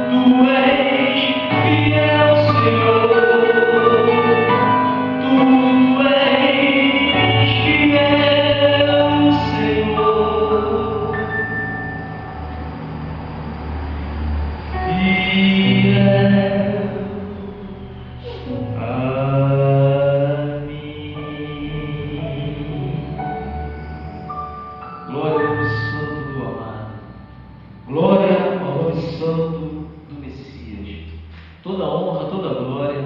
Tu és fiel, Senhor. Tu és fiel, Senhor. Fiel a mim. Glória ao nome santo do amado. Glória ao nome santo do Messias. Toda honra, toda glória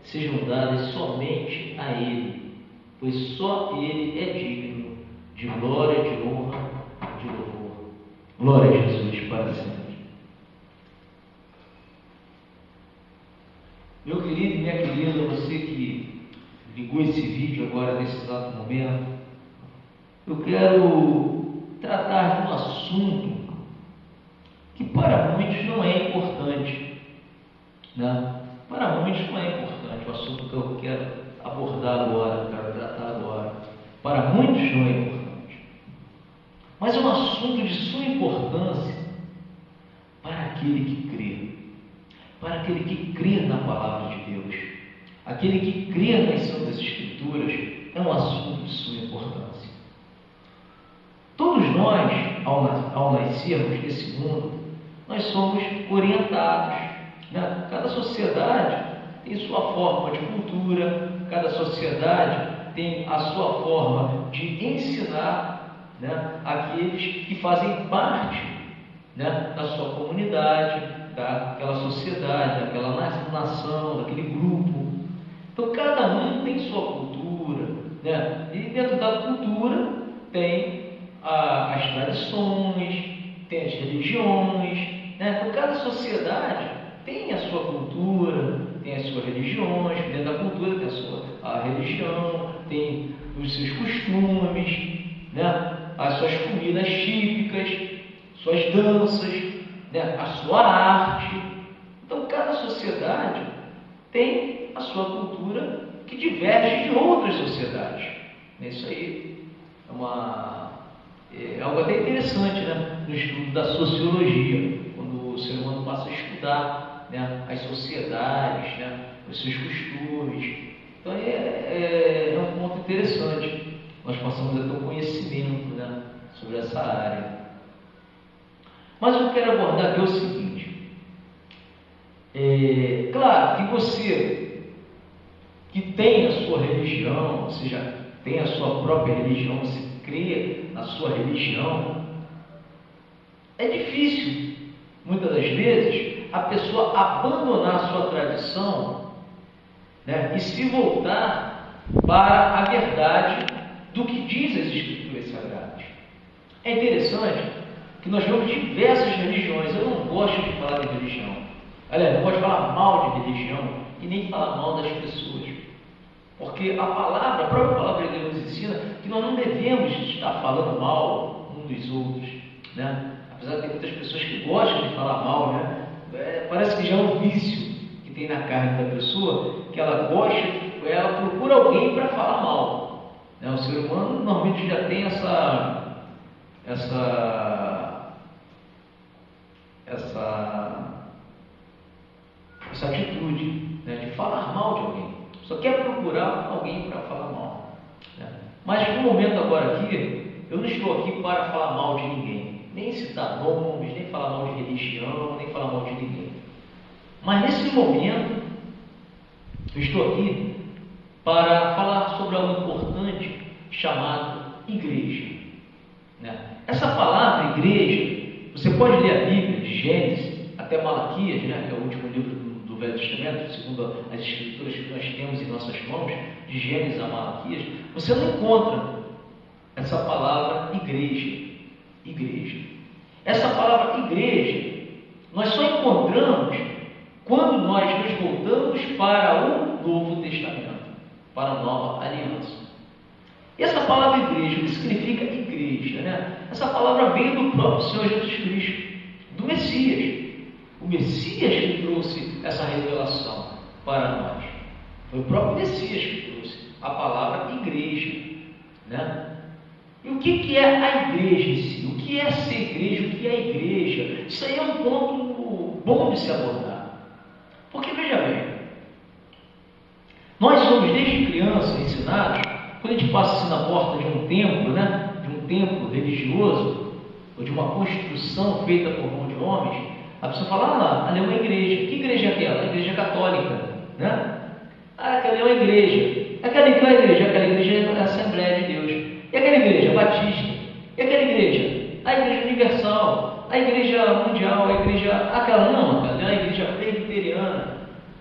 sejam dadas somente a Ele, pois só Ele é digno de glória, de honra, de louvor. Glória a Jesus para sempre. Meu querido e minha querida, você que ligou esse vídeo agora nesse exato momento, eu quero tratar de um assunto que para muitos não é importante, né? Para muitos não é importante o assunto que eu quero abordar agora, quero tratar agora. Para muitos não é importante, mas é um assunto de suma importância para aquele que crê, para aquele que crê na palavra de Deus, aquele que crê nas Santas Escrituras. É um assunto de suma importância. Todos nós, ao nascermos nesse mundo, nós somos orientados, né? Cada sociedade tem sua forma de cultura, cada sociedade tem a sua forma de ensinar, né, aqueles que fazem parte, né, da sua comunidade, daquela sociedade, daquela nação, daquele grupo. Então cada um tem sua cultura, né? E dentro da cultura tem as tradições, tem as religiões, né? Então cada sociedade tem a sua cultura, tem as suas religiões. Dentro da cultura tem a religião, tem os seus costumes, né? As suas comidas típicas, suas danças, né? A sua arte. Então cada sociedade tem a sua cultura que diverge de outras sociedades. Isso aí é algo até interessante, né? No estudo da sociologia, quando o ser humano passa a estudar, né, as sociedades, né, os seus costumes. Então é um ponto interessante. Nós passamos a ter um conhecimento, né, sobre essa área. Mas eu quero abordar aqui o seguinte: claro que você que tem a sua religião, ou seja, tem a sua própria religião, você crê na sua religião, é difícil, muitas das vezes, a pessoa abandonar a sua tradição, né, e se voltar para a verdade do que diz as Escrituras Sagradas. É interessante que nós vemos diversas religiões. Eu não gosto de falar de religião. Aliás, não gosto de falar mal de religião e nem falar mal das pessoas. Porque a própria palavra de Deus nos ensina que nós não devemos estar falando mal uns dos outros, né? Apesar de ter muitas pessoas que gostam de falar mal, né? Parece que já é um vício que tem na carne da pessoa, que ela gosta, ela procura alguém para falar mal, né? O ser humano normalmente já tem essa atitude, né, de falar mal de alguém. Só quer procurar alguém para falar mal, né? Mas no momento agora aqui, eu não estou aqui para falar mal de ninguém, nem citar nomes, nem falar mal de religião, nem falar mal de ninguém. Mas nesse momento, eu estou aqui para falar sobre algo importante chamado igreja, né? Essa palavra igreja, você pode ler a Bíblia de Gênesis até Malaquias, né, que é o último livro do Velho Testamento, segundo as Escrituras que nós temos em nossas mãos, de Gênesis a Malaquias, você não encontra essa palavra igreja. Essa palavra igreja, nós só encontramos quando nós nos voltamos para o Novo Testamento, para a Nova Aliança. E essa palavra igreja, o que significa igreja, né? Essa palavra veio do próprio Senhor Jesus Cristo, do Messias. O Messias que trouxe essa revelação para nós. Foi o próprio Messias que trouxe a palavra igreja, né? E o que é a igreja em si? O que é ser igreja? O que é a igreja? Isso aí é um ponto bom de se abordar. Porque, veja bem, nós somos desde criança ensinados, quando a gente passa assim na porta de um templo, né, de um templo religioso, ou de uma construção feita por mão de homens, a pessoa fala, lá, ali é uma igreja. Que igreja é aquela? A igreja católica, né? Ah, aquela é uma igreja. Aquela igreja? Aquela igreja é a Assembleia de Deus. E aquela igreja? Batista. E aquela igreja? A Igreja Universal, a Igreja Mundial, a igreja... Aquela não, aquela é a igreja presbiteriana.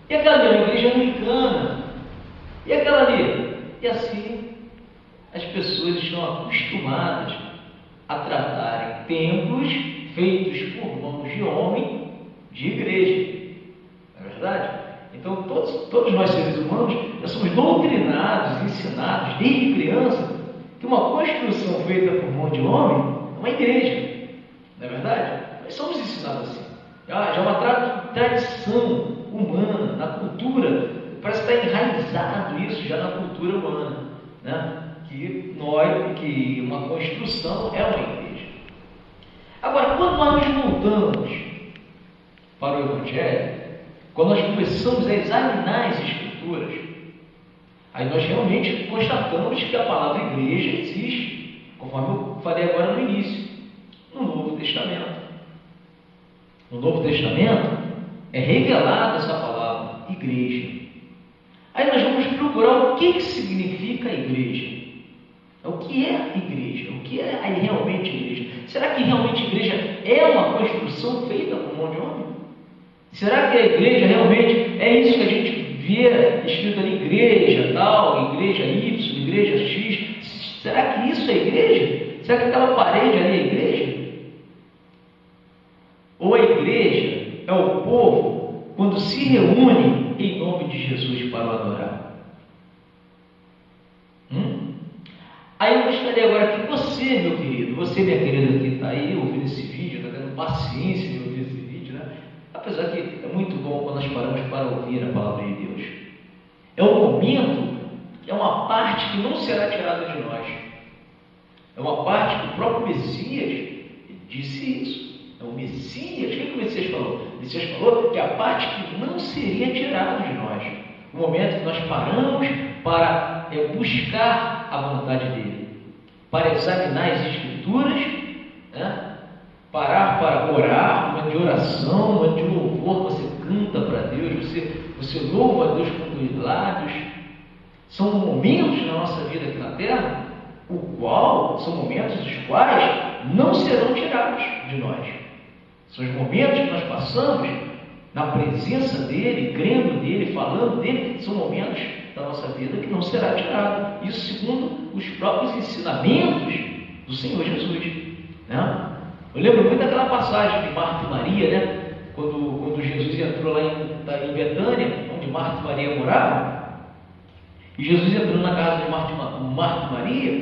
E aquela ali é a igreja anglicana. E aquela ali? E assim, as pessoas estão acostumadas a tratarem templos feitos por mãos de homem de igreja. Não é verdade? Então, todos nós seres humanos, nós somos doutrinados, ensinados desde criança que uma construção feita por mão de homem é uma igreja. Não é verdade? Nós somos ensinados assim. Já é uma tradição humana, na cultura, parece que está enraizado isso já na cultura humana, né? Que uma construção é uma igreja. Agora, quando nós nos voltamos para o Evangelho, quando nós começamos a examinar as Escrituras, aí nós realmente constatamos que a palavra igreja existe, conforme eu falei agora no início, no Novo Testamento. No Novo Testamento é revelada essa palavra, igreja. Aí nós vamos procurar o que significa a igreja. O que é igreja? O que é realmente igreja? Será que realmente igreja é uma construção feita por mão de homem? Será que a igreja realmente é isso que a gente vê escrito ali, igreja tal, igreja Y, igreja X? Será que isso é igreja? Será que aquela parede ali é igreja? Ou a igreja é o povo quando se reúne em nome de Jesus para o adorar? Aí eu gostaria agora que você, meu querido, você, minha querida, que está aí ouvindo esse vídeo, está tendo paciência de ouvir esse vídeo, né? Apesar que é muito bom quando nós paramos para ouvir a palavra de Deus. É um momento, é uma parte que não será tirada de nós. É uma parte que o próprio Messias disse isso. É o Messias. O que o Messias falou? O Messias falou que a parte que não seria tirada de nós. O momento que nós paramos para buscar a vontade dele, para examinar as Escrituras, né? Parar para orar, um momento de oração, um momento de louvor, você canta para Deus, você louva a Deus com os lábios. São momentos na nossa vida aqui na Terra, são momentos os quais não serão tirados de nós. São os momentos que nós passamos na presença dele, crendo nele, falando dele, são momentos da nossa vida que não será tirado. Isso segundo os próprios ensinamentos do Senhor Jesus, né? Eu lembro muito daquela passagem de Marta e Maria, né? Quando Jesus entrou lá em Betânia, onde Marta e Maria moravam, e Jesus entrou na casa de Marta e Maria,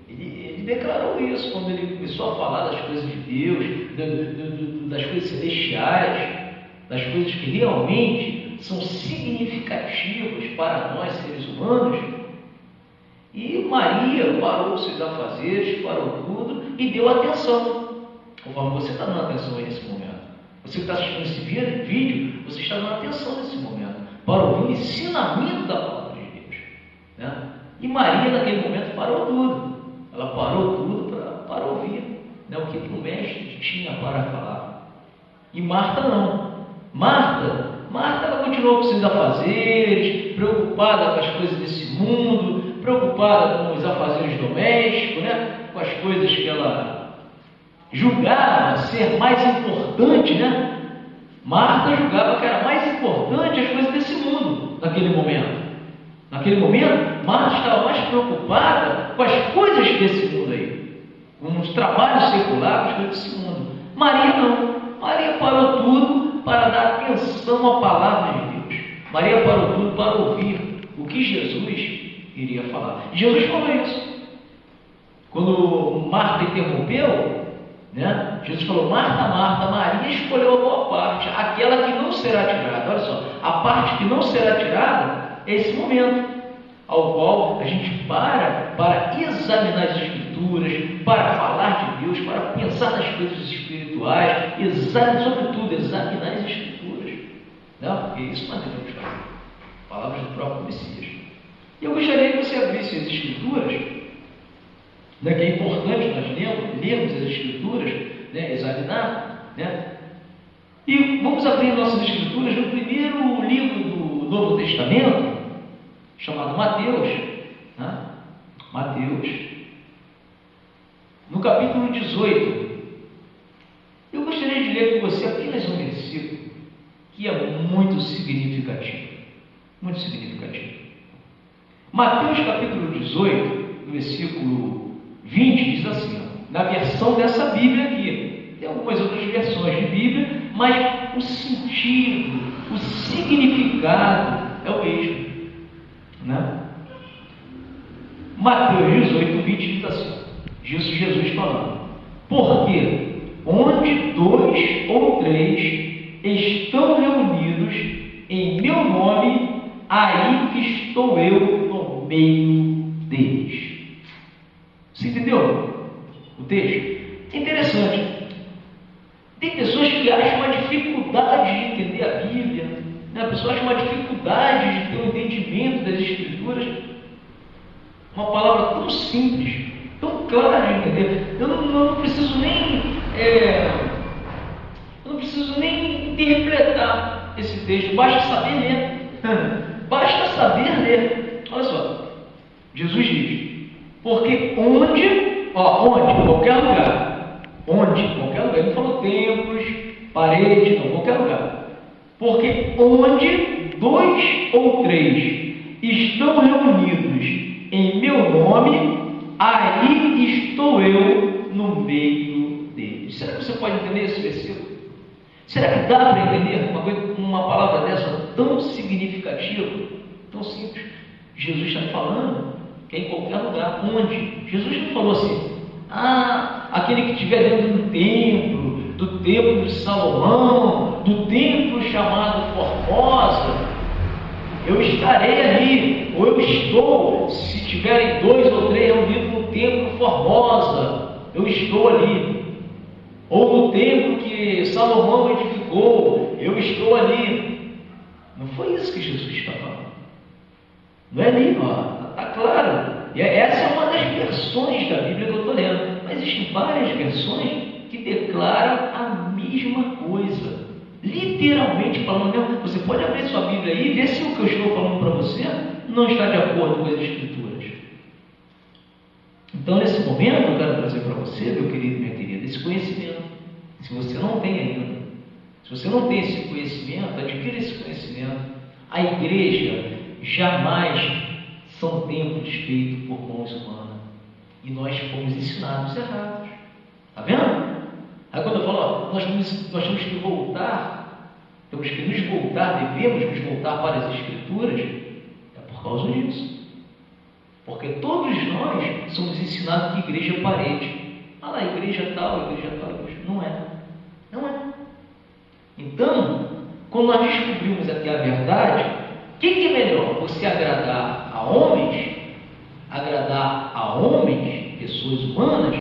ele declarou isso, quando ele começou a falar das coisas de Deus, das coisas celestiais, das coisas que realmente são significativas para nós seres humanos. E Maria parou os seus afazeres, parou tudo e deu atenção. Conforme você está dando atenção nesse momento, você que está assistindo esse vídeo, você está dando atenção nesse momento para ouvir o ensinamento da palavra de Deus, né? E Maria naquele momento parou tudo. Ela parou tudo para ouvir, né, o que o mestre tinha para falar. E Marta não. Marta ela continuou com seus afazeres, preocupada com as coisas desse mundo, preocupada com os afazeres domésticos, né, com as coisas que ela julgava ser mais importante, né? Marta julgava que era mais importante as coisas desse mundo naquele momento. Naquele momento, Marta estava mais preocupada com as coisas desse mundo aí, com os trabalhos seculares, com as coisas desse mundo. Maria não. Maria parou tudo para dar atenção à palavra de Deus. Maria parou tudo para ouvir o que Jesus iria falar. Jesus falou isso. Quando Marta interrompeu, né? Jesus falou: Marta, Marta, Maria escolheu a boa parte, aquela que não será tirada. Olha só, a parte que não será tirada é esse momento ao qual a gente para examinar as Escrituras Escrituras, para falar de Deus, para pensar nas coisas espirituais, sobretudo examinar as Escrituras. Não, porque isso nós devemos fazer. Palavras do próprio Messias. E eu gostaria que você abrisse as Escrituras, né, que é importante nós lermos as Escrituras, né, examinar, né? E vamos abrir nossas Escrituras no primeiro livro do Novo Testamento, chamado Mateus, né? Mateus, no capítulo 18. Eu gostaria de ler com você apenas um versículo que é muito significativo. Muito significativo. Mateus capítulo 18, no versículo 20, diz assim, ó, na versão dessa Bíblia aqui. Tem algumas outras versões de Bíblia, mas o sentido, o significado é o mesmo, né? Mateus 18, 20 diz assim, Jesus falando, porque onde 2 ou 3 estão reunidos em meu nome, aí estou eu no meio deles. Você entendeu o texto? É interessante. Tem pessoas que acham uma dificuldade de entender a Bíblia, né? A pessoa acha uma dificuldade de ter um entendimento das Escrituras. Uma palavra tão simples, tão clara de entender. Eu não preciso nem interpretar esse texto, basta saber ler. Basta saber ler. Olha só, Jesus diz, porque onde, qualquer lugar, ele não falou templos, paredes, não, qualquer lugar, porque onde 2 ou 3 estão reunidos em meu nome, aí estou eu no meio deles. Será que você pode entender esse versículo? Será que dá para entender uma palavra dessa tão significativa, tão simples? Jesus está falando que é em qualquer lugar. Onde? Jesus não falou assim, aquele que estiver dentro do templo de Salomão, do templo chamado Formosa, eu estarei ali, ou eu estou, se tiverem 2 ou 3 reunidos no templo Formosa, eu estou ali. Ou no templo que Salomão edificou, eu estou ali. Não foi isso que Jesus está falando. Não é ali, está claro. E essa é uma das versões da Bíblia que eu estou lendo. Mas existem várias versões que declaram a mesma coisa. Literalmente falando, você pode abrir sua Bíblia aí e ver se o que eu estou falando para você não está de acordo com as Escrituras. Então, nesse momento, eu quero trazer para você, meu querido e minha querida, esse conhecimento. Se você não tem ainda, se você não tem esse conhecimento, adquira esse conhecimento. A igreja jamais são templos feitos por mãos humanas. E nós fomos ensinados errados. Está vendo? Aí quando eu falo, nós temos que voltar, devemos nos voltar para as Escrituras, é por causa disso. Porque todos nós somos ensinados que igreja é parede. A igreja tal, igreja tal. Não é. Não é. Então, quando nós descobrimos aqui a verdade, o que é melhor? Você agradar a homens, pessoas humanas,